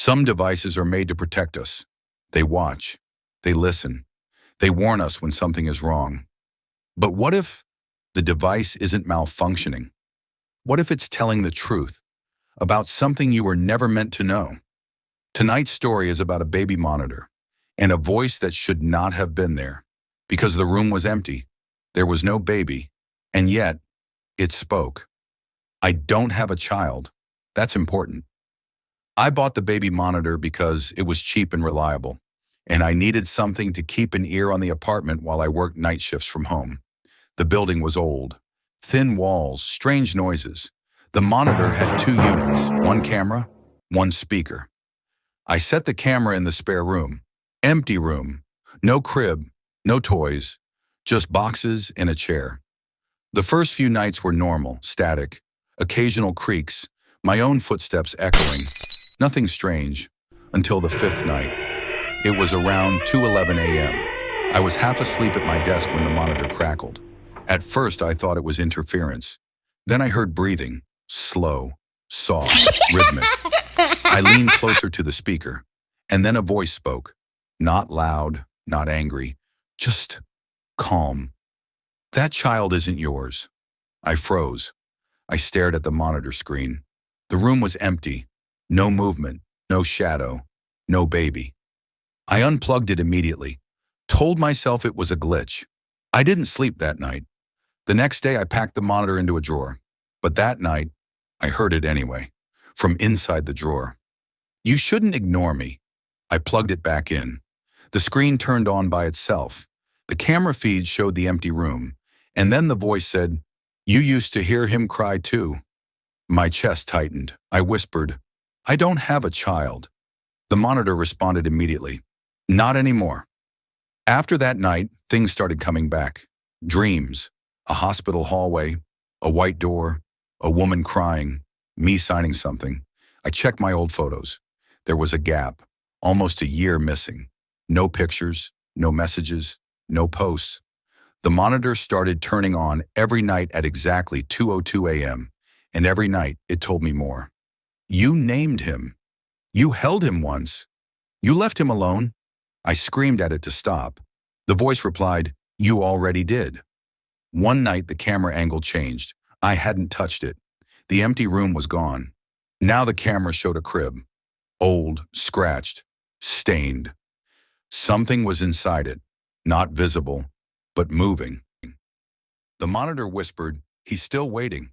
Some devices are made to protect us. They watch, they listen, they warn us when something is wrong. But what if the device isn't malfunctioning? What if it's telling the truth about something you were never meant to know? Tonight's story is about a baby monitor and a voice that should not have been there because the room was empty. There was no baby, and yet it spoke. I don't have a child. That's important. I bought the baby monitor because it was cheap and reliable, and I needed something to keep an ear on the apartment while I worked night shifts from home. The building was old. Thin walls, strange noises. The monitor had two units, one camera, one speaker. I set the camera in the spare room. Empty room. No crib, no toys, just boxes and a chair. The first few nights were normal, static, occasional creaks, my own footsteps echoing. Nothing strange, until the fifth night. It was around 2:11 a.m. I was half asleep at my desk when the monitor crackled. At first, I thought it was interference. Then I heard breathing, slow, soft, rhythmic. I leaned closer to the speaker, and then a voice spoke. Not loud, not angry, just calm. That child isn't yours. I froze. I stared at the monitor screen. The room was empty. No movement, no shadow, no baby. I unplugged it immediately, told myself it was a glitch. I didn't sleep that night. The next day I packed the monitor into a drawer, but that night I heard it anyway, from inside the drawer. You shouldn't ignore me. I plugged it back in. The screen turned on by itself. The camera feed showed the empty room, and then the voice said, "You used to hear him cry too." My chest tightened. I whispered, "I don't have a child." The monitor responded immediately, "Not anymore." After that night, things started coming back. Dreams, a hospital hallway, a white door, a woman crying, me signing something. I checked my old photos. There was a gap, almost a year missing. No pictures, no messages, no posts. The monitor started turning on every night at exactly 2:02 a.m., and every night it told me more. "You named him. You held him once. You left him alone." I screamed at it to stop. The voice replied, "You already did." One night the camera angle changed. I hadn't touched it. The empty room was gone. Now the camera showed a crib. Old, scratched, stained. Something was inside it, not visible, but moving. The monitor whispered, "He's still waiting."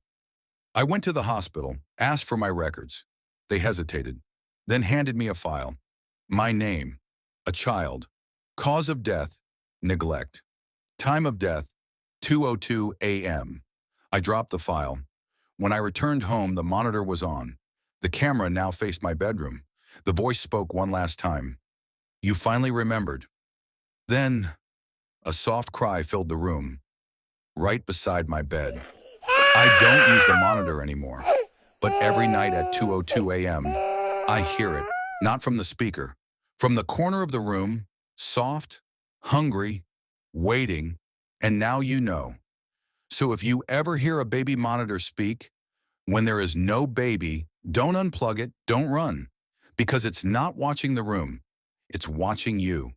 I went to the hospital, asked for my records. They hesitated, then handed me a file. My name, a child. Cause of death, neglect. Time of death, 2:02 a.m. I dropped the file. When I returned home, the monitor was on. The camera now faced my bedroom. The voice spoke one last time. "You finally remembered." Then, a soft cry filled the room, right beside my bed. I don't use the monitor anymore, but every night at 2:02 a.m., I hear it, not from the speaker, from the corner of the room, soft, hungry, waiting, and now you know. So if you ever hear a baby monitor speak, when there is no baby, don't unplug it, don't run, because it's not watching the room, it's watching you.